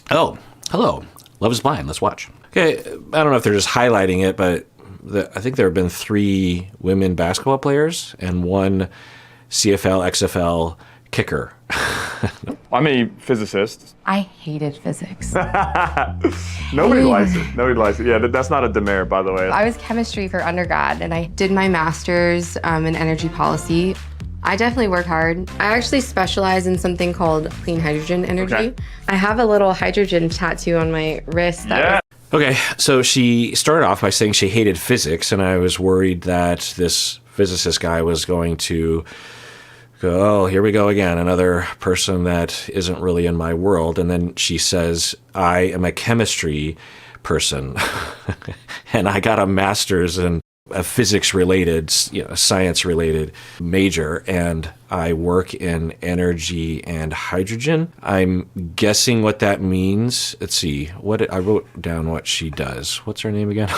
Oh, hello. Love is Blind. Let's watch. Okay, I don't know if they're just highlighting it, but I think there have been 3 women basketball players and 1 CFL, XFL kicker. I'm a physicist. I hated physics. Nobody likes it. Nobody likes it. Yeah, that's not a demerit, by the way. I was chemistry for undergrad, and I did my master's in energy policy. I definitely work hard. I actually specialize in something called clean hydrogen energy. Okay. I have a little hydrogen tattoo on my wrist. Okay, so she started off by saying she hated physics, and I was worried that this physicist guy was going to go, oh, here we go again, another person that isn't really in my world. And then she says, I am a chemistry person, and I got a master's in a physics-related, science-related major, and I work in energy and hydrogen. I'm guessing what that means. Let's see. I wrote down what she does. What's her name again?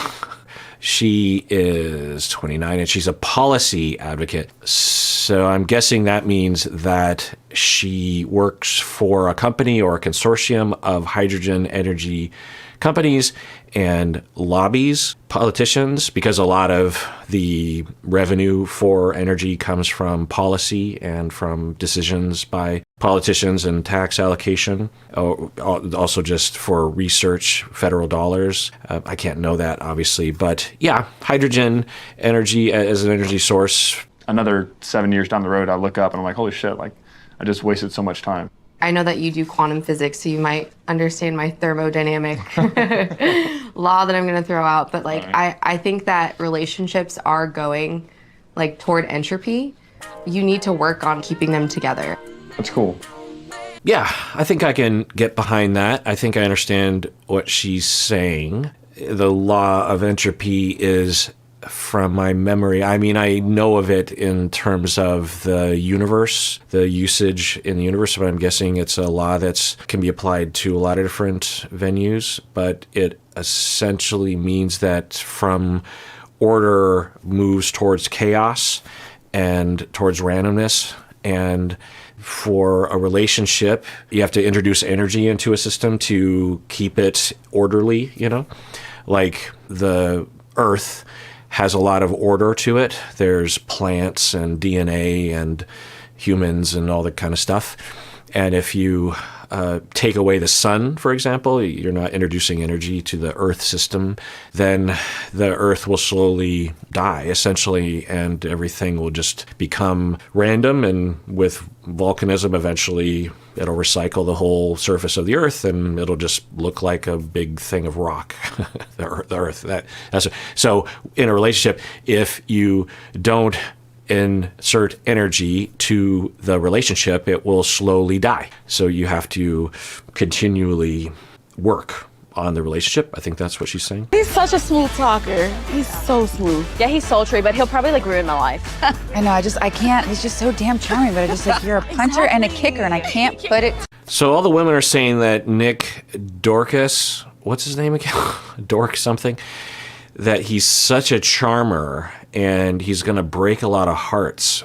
She is 29, and she's a policy advocate. So I'm guessing that means that she works for a company or a consortium of hydrogen energy companies and lobbies politicians, because a lot of the revenue for energy comes from policy and from decisions by politicians and tax allocation, also just for research, federal dollars. I can't know that, obviously, but yeah, hydrogen energy as an energy source. Another 7 years down the road, I look up and I'm like, holy shit, like I just wasted so much time. I know that you do quantum physics, so you might understand my thermodynamic law that I'm going to throw out. But I think that relationships are going toward entropy. You need to work on keeping them together. That's cool. Yeah, I think I can get behind that. I think I understand what she's saying. The law of entropy is, from my memory, I mean, I know of it in terms of the universe, the usage in the universe, but I'm guessing it's a law that can be applied to a lot of different venues, but it essentially means that from order moves towards chaos and towards randomness, and for a relationship, you have to introduce energy into a system to keep it orderly, like the Earth has a lot of order to it. There's plants and DNA and humans and all that kind of stuff. And if you take away the sun, for example, you're not introducing energy to the Earth system, then the Earth will slowly die, essentially, and everything will just become random. And with volcanism, eventually it'll recycle the whole surface of the Earth, and it'll just look like a big thing of rock, the Earth. So in a relationship, if you don't insert energy to the relationship, it will slowly die. So you have to continually work on the relationship. I think that's what she's saying. He's such a smooth talker. He's so smooth. Yeah, he's sultry, but he'll probably ruin my life. I know, I can't. He's just so damn charming, but I just you're a puncher and a kicker, and I can't put it. So all the women are saying that Nick Dorcas, what's his name again? Dork something, that he's such a charmer and he's going to break a lot of hearts.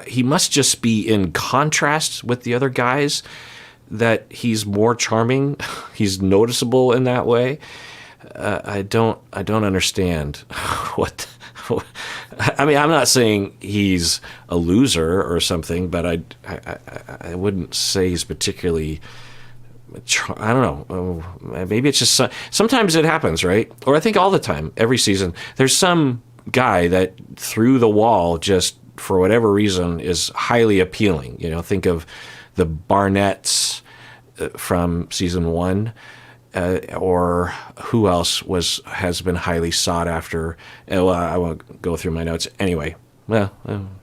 He must just be in contrast with the other guys, that he's more charming. He's noticeable in that way. I don't understand what. I mean, I'm not saying he's a loser or something, but I wouldn't say he's particularly. I don't know. Maybe it's just sometimes it happens, right? Or I think all the time, every season, there's some guy that through the wall, just for whatever reason, is highly appealing. Think of the Barnetts from season 1, or who else has been highly sought after. Well, I won't go through my notes anyway. Well,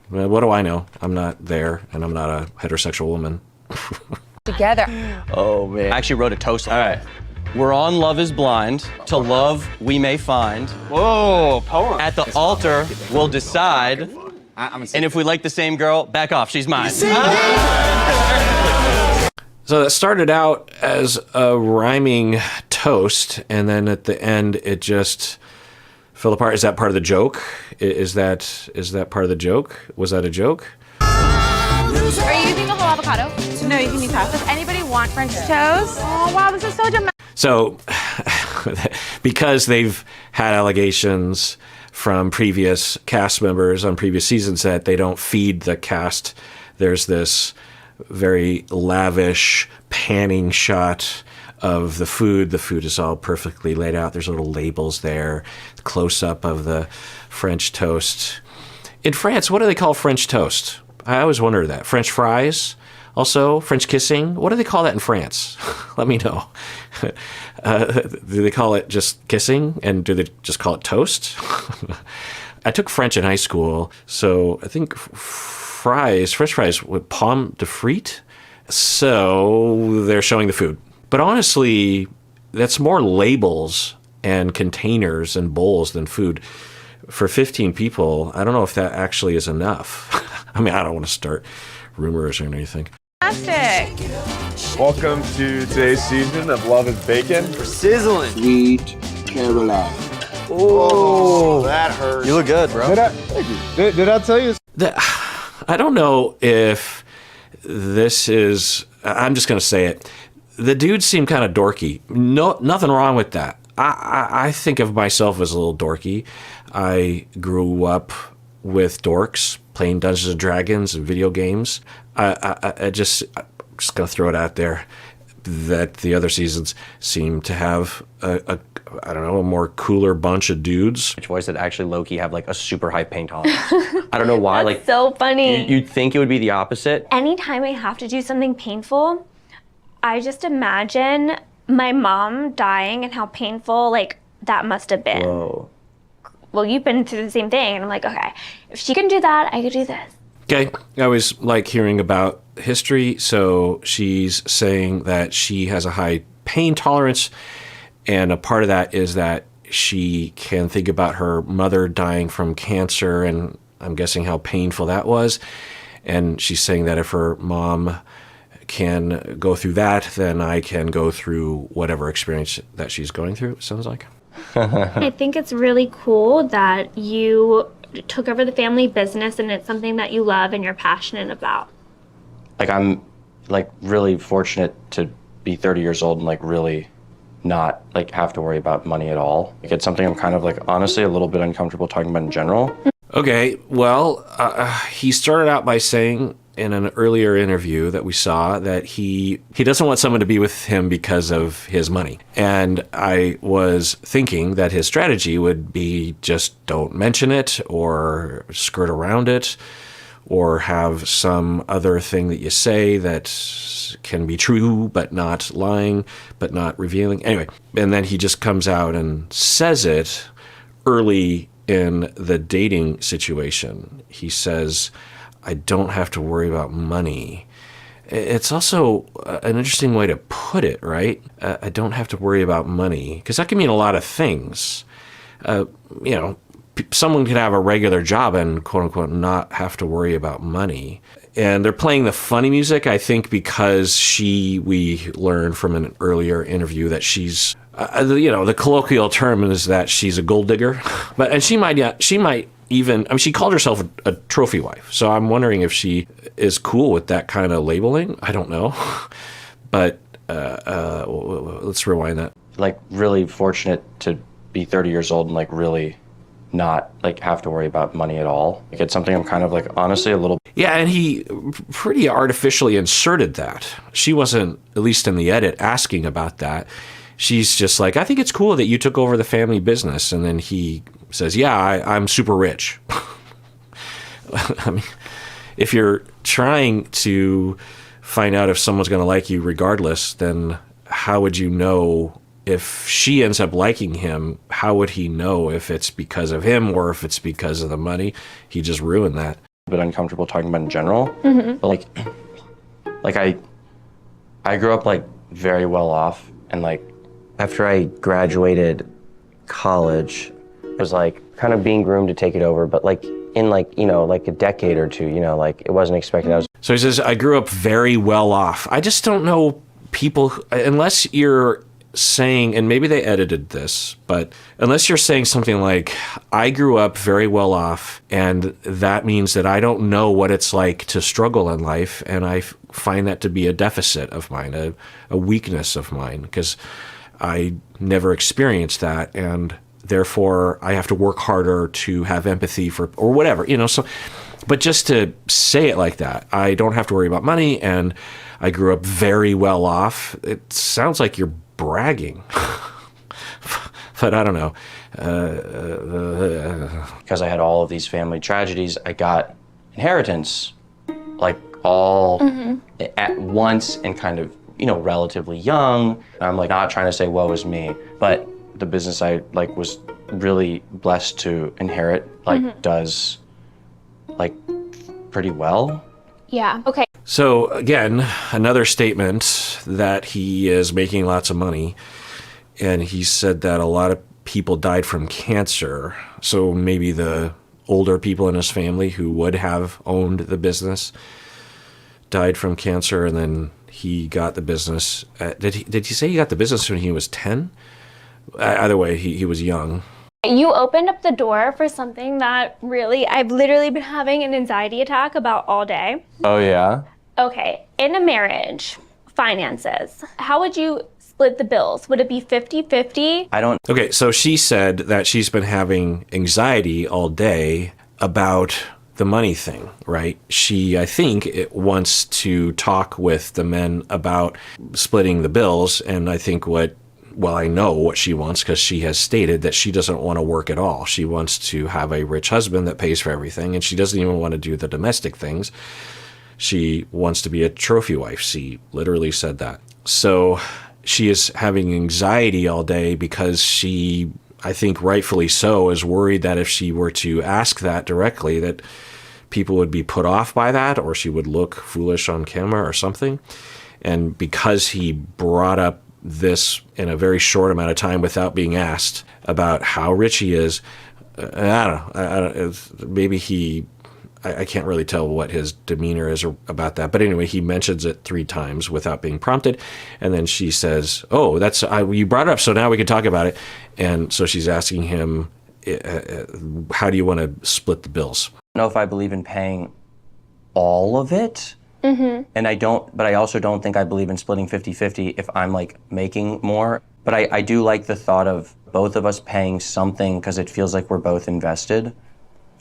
what do I know? I'm not there, and I'm not a heterosexual woman. Together. Oh, man. I actually wrote a toast. All right. We're on Love is Blind. To love we may find. Whoa, poem. At the altar, we'll decide. And if we like the same girl, back off. She's mine. So that started out as a rhyming toast, and then at the end, it just fell apart. Is that part of the joke? Is that part of the joke? Was that a joke? Are you using the whole avocado? No, you can use half. Does anybody want French toast? Oh, wow, this is so dramatic. So, because they've had allegations from previous cast members on previous seasons that they don't feed the cast, there's this very lavish panning shot of the food. The food is all perfectly laid out. There's little labels there, close up of the French toast. In France, what do they call French toast? I always wonder that. French fries? Also, French kissing? What do they call that in France? Let me know. Do they call it just kissing? And do they just call it toast? I took French in high school, so I think French fries with pomme de frite. So they're showing the food. But honestly, that's more labels and containers and bowls than food. For 15 people, I don't know if that actually is enough. I mean, I don't want to start rumors or anything. Fantastic. Welcome to today's season of Love is Bacon. Sizzling. Sweet Caroline. Oh, that hurts. You look good, bro. Did I tell you? I don't know if this is, I'm just going to say it. The dudes seem kind of dorky. No, nothing wrong with that. I think of myself as a little dorky. I grew up with dorks playing Dungeons and Dragons and video games. I'm just going to throw it out there that the other seasons seem to have a more cooler bunch of dudes. Voice that actually low-key have like a super high pain tolerance. I don't know why. That's so funny. You'd think it would be the opposite. Anytime I have to do something painful, I just imagine my mom dying and how painful like that must have been. Whoa. Well, you've been through the same thing, and I'm like, okay, if she can do that, I could do this. Okay, I always like hearing about history, so she's saying that she has a high pain tolerance, and a part of that is that she can think about her mother dying from cancer, and I'm guessing how painful that was, and she's saying that if her mom can go through that, then I can go through whatever experience that she's going through, it sounds like. I think it's really cool that you took over the family business and it's something that you love and you're passionate about. Like I'm like really fortunate to be 30 years old and like really not like have to worry about money at all. Like it's something I'm kind of like honestly a little bit uncomfortable talking about in general. Okay, well, he started out by saying in an earlier interview that we saw that he doesn't want someone to be with him because of his money. And I was thinking that his strategy would be just don't mention it or skirt around it or have some other thing that you say that can be true but not lying, but not revealing. Anyway, and then he just comes out and says it early in the dating situation. He says, I don't have to worry about money. It's also an interesting way to put it, right? I don't have to worry about money, because that can mean a lot of things. Someone could have a regular job and quote unquote not have to worry about money. And they're playing the funny music, I think, because we learned from an earlier interview that she's, the colloquial term is that she's a gold digger. And she might even, she called herself a trophy wife. So I'm wondering if she is cool with that kind of labeling. I don't know. But let's rewind that. Like really fortunate to be 30 years old and like really not like have to worry about money at all. Like it's something I'm kind of like honestly a little. Yeah, and he pretty artificially inserted that. She wasn't, at least in the edit, asking about that. She's just like, I think it's cool that you took over the family business. And then he says, yeah, I'm super rich. I mean, if you're trying to find out if someone's going to like you regardless, then how would you know if she ends up liking him? How would he know if it's because of him or if it's because of the money? He just ruined that. A bit uncomfortable talking about in general. Mm-hmm. But like I grew up like very well off, and like after I graduated college, I was like kind of being groomed to take it over, but like in like a decade or two, like it wasn't expected. So he says, I grew up very well off. I just don't know people, unless you're saying, and maybe they edited this, but unless you're saying something like, I grew up very well off, and that means that I don't know what it's like to struggle in life, and I find that to be a deficit of mine, a weakness of mine, because I never experienced that, and therefore I have to work harder to have empathy for, or whatever, so, but just to say it like that, I don't have to worry about money, and I grew up very well off. It sounds like you're bragging, but I don't know. Because I had all of these family tragedies, I got inheritance, like all at once, and kind of, relatively young. I'm like not trying to say woe is me, but the business I like was really blessed to inherit does like pretty well. Yeah. Okay. So again, another statement that he is making lots of money, and he said that a lot of people died from cancer. So maybe the older people in his family who would have owned the business died from cancer, and then he got the business. Did he say he got the business when he was 10? Either way, he was young. You opened up the door for something that really, I've literally been having an anxiety attack about all day. Oh, yeah? Okay, in a marriage, finances, how would you split the bills? Would it be 50-50? Okay, so she said that she's been having anxiety all day about the money thing, right? She, I think, wants to talk with the men about splitting the bills, and I think I know what she wants, because she has stated that she doesn't want to work at all. She wants to have a rich husband that pays for everything, and she doesn't even want to do the domestic things. She wants to be a trophy wife. She literally said that. So she is having anxiety all day because she, I think rightfully so, is worried that if she were to ask that directly, that people would be put off by that, or she would look foolish on camera or something. And because he brought up this in a very short amount of time without being asked about how rich he is, I don't know. Maybe I can't really tell what his demeanor is about that. But anyway, he mentions it 3 times without being prompted. And then she says, oh, you brought it up, so now we can talk about it. And so she's asking him, how do you want to split the bills? I don't know if I believe in paying all of it. And but I also don't think I believe in splitting 50-50 if I'm like making more. But I do like the thought of both of us paying something, because it feels like we're both invested.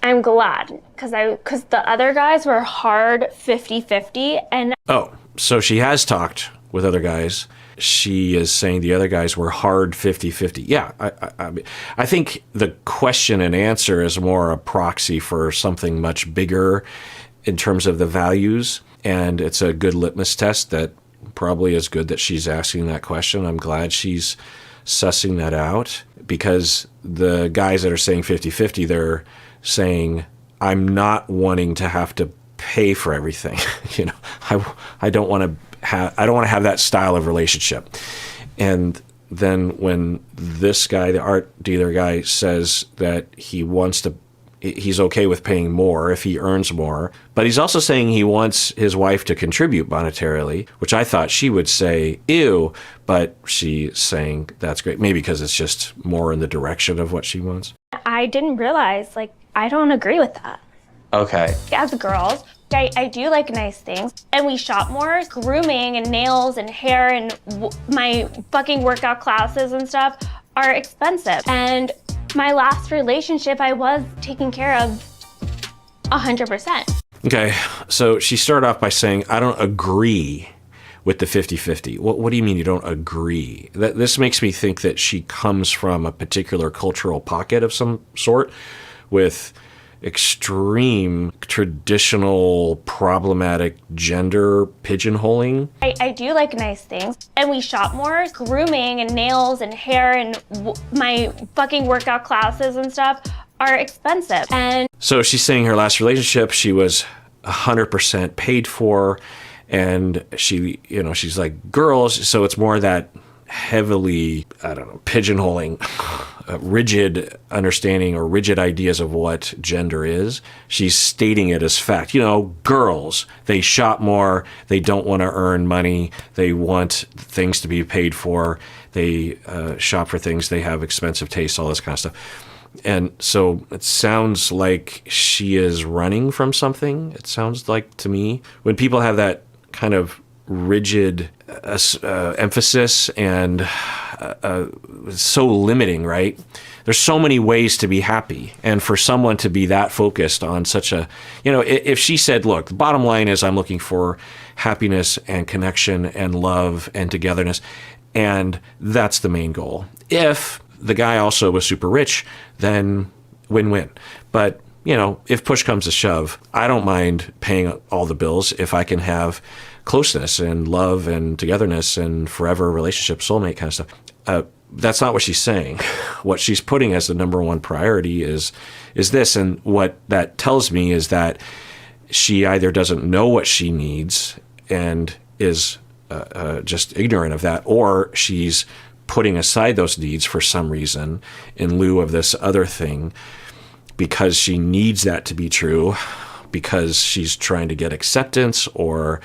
I'm glad, because the other guys were hard 50-50, and Oh, so she has talked with other guys. She is saying the other guys were hard 50-50. Yeah, I think the question and answer is more a proxy for something much bigger in terms of the values, and it's a good litmus test that probably is good that she's asking that question. I'm glad she's sussing that out, because the guys that are saying 50-50, they're saying, I'm not wanting to have to pay for everything. I don't want to have that style of relationship. And then when this guy, the art dealer guy, says that he's okay with paying more if he earns more, but he's also saying he wants his wife to contribute monetarily, which I thought she would say, ew, but she's saying that's great, maybe because it's just more in the direction of what she wants. I didn't realize, I don't agree with that. Okay. As girls, I do like nice things, and we shop more. Grooming and nails and hair and my fucking workout classes and stuff are expensive. And my last relationship, I was taken care of 100%. Okay, so she started off by saying, I don't agree with the 50-50. What do you mean you don't agree? This makes me think that she comes from a particular cultural pocket of some sort with extreme traditional problematic gender pigeonholing. I do like nice things, and we shop more. Grooming and nails and hair and my fucking workout classes and stuff are expensive. And so she's saying her last relationship, she was 100% paid for, and she's like, girls, so it's more that heavily, pigeonholing, rigid understanding or rigid ideas of what gender is. She's stating it as fact. Girls, they shop more, they don't want to earn money, they want things to be paid for, they shop for things, they have expensive tastes, all this kind of stuff. And so it sounds like she is running from something. It sounds like to me, when people have that kind of rigid emphasis and so limiting, right? There's so many ways to be happy. And for someone to be that focused on such a, if she said, look, the bottom line is I'm looking for happiness and connection and love and togetherness, and that's the main goal. If the guy also was super rich, then win-win. But, if push comes to shove, I don't mind paying all the bills if I can have closeness and love and togetherness and forever relationship, soulmate kind of stuff. That's not what she's saying. What she's putting as the number one priority is this. And what that tells me is that she either doesn't know what she needs and is just ignorant of that, or she's putting aside those needs for some reason in lieu of this other thing because she needs that to be true, because she's trying to get acceptance, or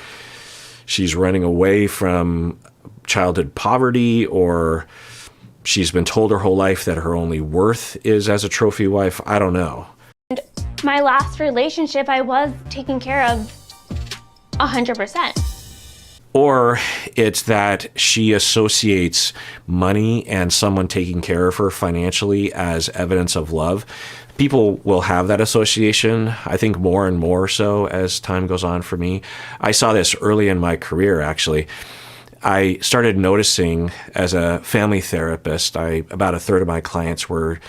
she's running away from childhood poverty, or she's been told her whole life that her only worth is as a trophy wife. I don't know. And my last relationship, I was taken care of 100%. Or it's that she associates money and someone taking care of her financially as evidence of love. People will have that association, I think more and more so as time goes on for me. I saw this early in my career, actually. I started noticing as a family therapist, about a third of my clients were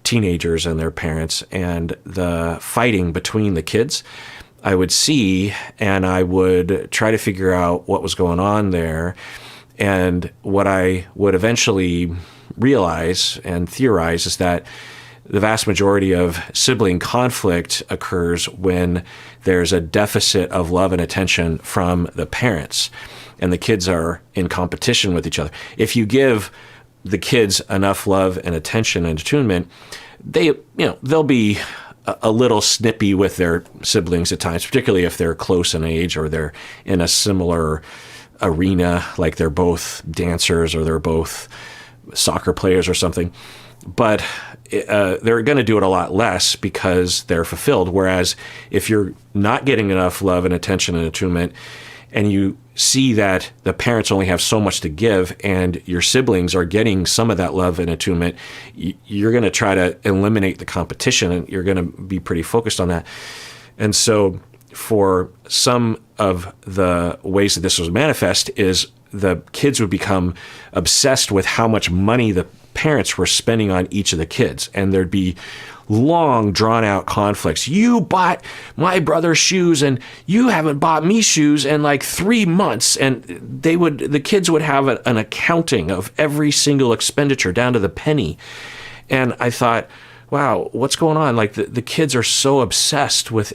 teenagers and their parents, and the fighting between the kids I would see, and I would try to figure out what was going on there. And what I would eventually realize and theorize is that the vast majority of sibling conflict occurs when there's a deficit of love and attention from the parents, and the kids are in competition with each other. If you give the kids enough love and attention and attunement, they'll be a little snippy with their siblings at times, particularly if they're close in age or they're in a similar arena, like they're both dancers or they're both soccer players or something. But they're going to do it a lot less because they're fulfilled. Whereas if you're not getting enough love and attention and attunement, and you see that the parents only have so much to give and your siblings are getting some of that love and attunement, you're going to try to eliminate the competition, and you're going to be pretty focused on that. And so for some of the ways that this was manifest is the kids would become obsessed with how much money the parents were spending on each of the kids, and there'd be long drawn out conflicts. You bought my brother shoes and you haven't bought me shoes in like 3 months. And the kids would have an accounting of every single expenditure down to the penny. And I thought, wow, what's going on? Like the kids are so obsessed with,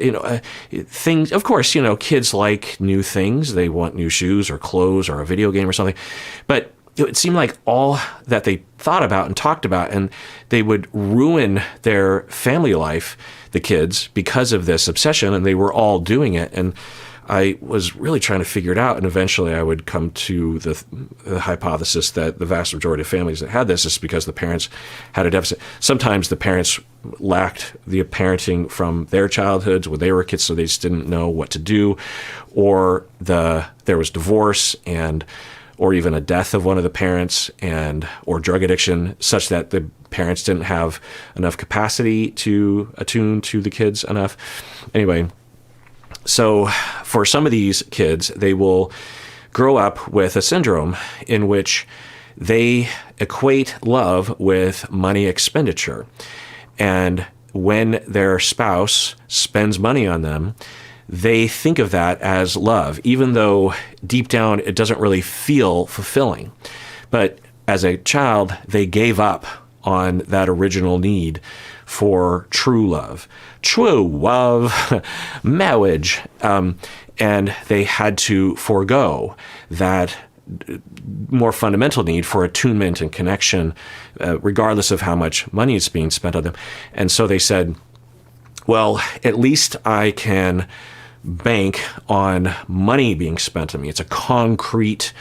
things. Of course, kids like new things. They want new shoes or clothes or a video game or something. But it seemed like all that they thought about and talked about, and they would ruin their family life, the kids, because of this obsession, and they were all doing it. And I was really trying to figure it out, and eventually I would come to the hypothesis that the vast majority of families that had this is because the parents had a deficit. Sometimes the parents lacked the parenting from their childhoods when they were kids, so they just didn't know what to do, or there was divorce or even a death of one of the parents or drug addiction, such that the parents didn't have enough capacity to attune to the kids enough. Anyway, so for some of these kids, they will grow up with a syndrome in which they equate love with money expenditure. And when their spouse spends money on them, they think of that as love, even though deep down it doesn't really feel fulfilling. But as a child, they gave up on that original need for true love, marriage, and they had to forego that more fundamental need for attunement and connection, regardless of how much money is being spent on them. And so they said, well, at least I can bank on money being spent on me. It's a concrete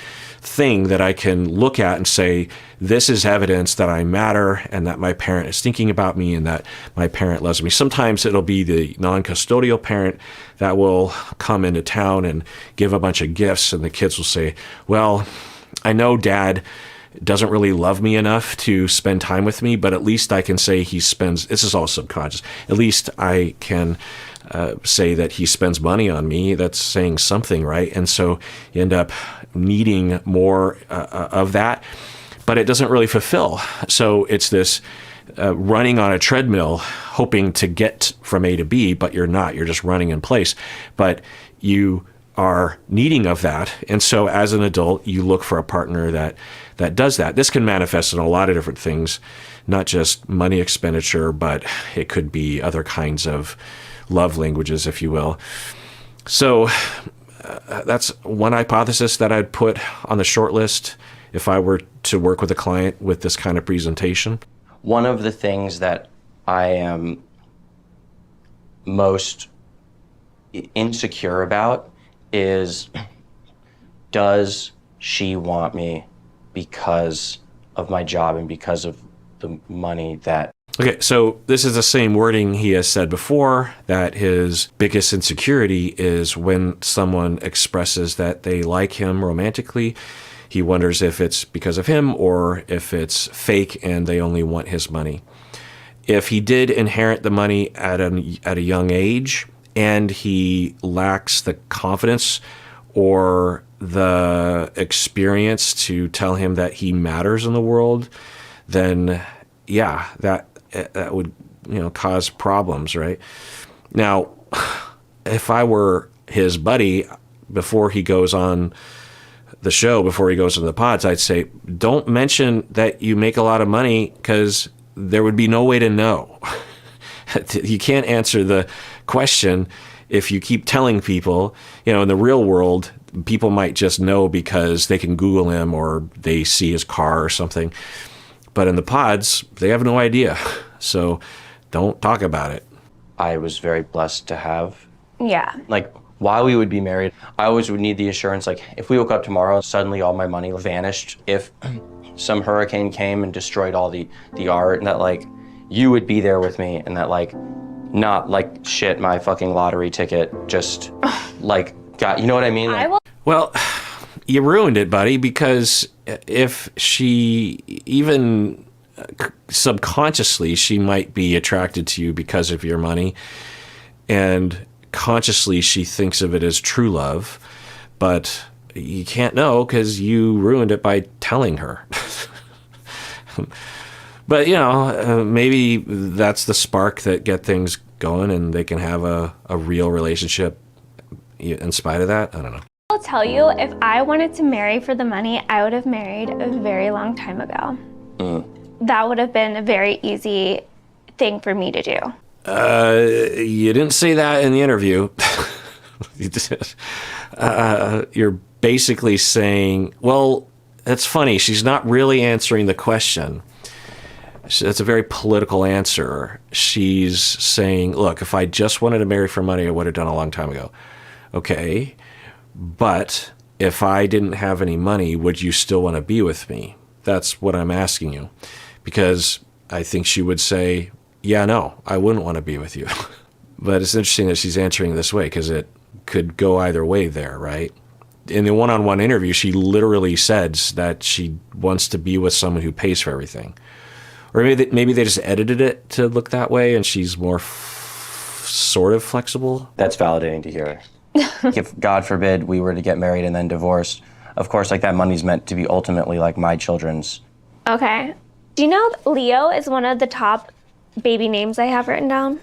thing that I can look at and say, this is evidence that I matter and that my parent is thinking about me and that my parent loves me. Sometimes it'll be the non-custodial parent that will come into town and give a bunch of gifts, and the kids will say, well, I know Dad doesn't really love me enough to spend time with me, but at least I can say he spends, this is all subconscious, at least I can say that he spends money on me. That's saying something, right? And so you end up needing more of that, but it doesn't really fulfill. So it's this running on a treadmill, hoping to get from A to B, but you're not. You're just running in place. But you are needing of that. And so as an adult, you look for a partner that does that. This can manifest in a lot of different things, not just money expenditure, but it could be other kinds of love languages, if you will. So that's one hypothesis that I'd put on the short list if I were to work with a client with this kind of presentation. One of the things that I am most insecure about is, does she want me because of my job and because of the money that... Okay, so this is the same wording he has said before, that his biggest insecurity is when someone expresses that they like him romantically. He wonders if it's because of him or if it's fake and they only want his money. If he did inherit the money at a young age and he lacks the confidence or the experience to tell him that he matters in the world, then yeah, that would, cause problems, right? Now, if I were his buddy before he goes on the show, before he goes into the pods, I'd say, don't mention that you make a lot of money, because there would be no way to know. You can't answer the question if you keep telling people. In the real world, people might just know because they can Google him or they see his car or something. But in the pods, they have no idea. So don't talk about it. I was very blessed to have. Yeah. Like, while we would be married, I always would need the assurance, like, if we woke up tomorrow, suddenly all my money vanished. If some hurricane came and destroyed all the art, and that, like, you would be there with me, and that, like, not, like, shit, my fucking lottery ticket just, like, got, you know what I mean? Like, Well, you ruined it, buddy, because if she, even subconsciously, she might be attracted to you because of your money, and consciously she thinks of it as true love, but you can't know because you ruined it by telling her. But, maybe that's the spark that get things going and they can have a real relationship in spite of that. I don't know. I'll tell you, if I wanted to marry for the money, I would have married a very long time ago. That would have been a very easy thing for me to do. You didn't say that in the interview. You're basically saying, well, it's funny. She's not really answering the question. That's a very political answer. She's saying, look, if I just wanted to marry for money, I would have done a long time ago. Okay, but if I didn't have any money, would you still want to be with me? That's what I'm asking you. Because I think she would say, yeah, no, I wouldn't want to be with you. But it's interesting that she's answering this way because it could go either way there, right? In the one-on-one interview, she literally says that she wants to be with someone who pays for everything. Or maybe they just edited it to look that way and she's more sort of flexible. that's validating to hear. If, God forbid, we were to get married and then divorced, of course, like, that money's meant to be ultimately, like, my children's. Okay. Do you know Leo is one of the top baby names I have written down?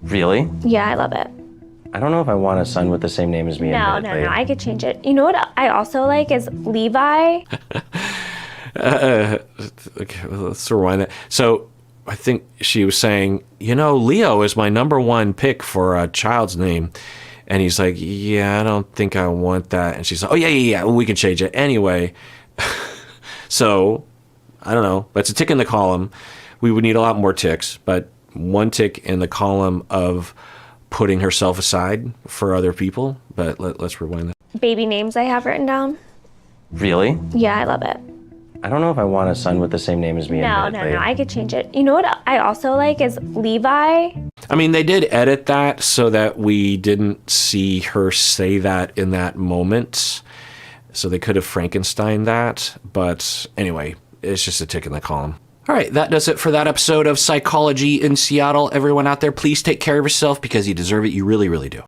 Really? Yeah, I love it. I don't know if I want a son with the same name as me. No, I could change it. You know what I also like is Levi. Okay, let's rewind that. So I think she was saying, Leo is my number one pick for a child's name. And he's like, yeah, I don't think I want that. And she's like, oh, yeah, well, we can change it. Anyway, so I don't know. That's a tick in the column. We would need a lot more ticks, but one tick in the column of putting herself aside for other people. But let's rewind that. Baby names I have written down. Really? Yeah, I love it. I don't know if I want a son with the same name as me. No, admittedly. I could change it. You know what I also like is Levi. I mean, they did edit that so that we didn't see her say that in that moment. So they could have Frankenstein that. But anyway, it's just a tick in the column. All right, that does it for that episode of Psychology in Seattle. Everyone out there, please take care of yourself because you deserve it. You really, really do.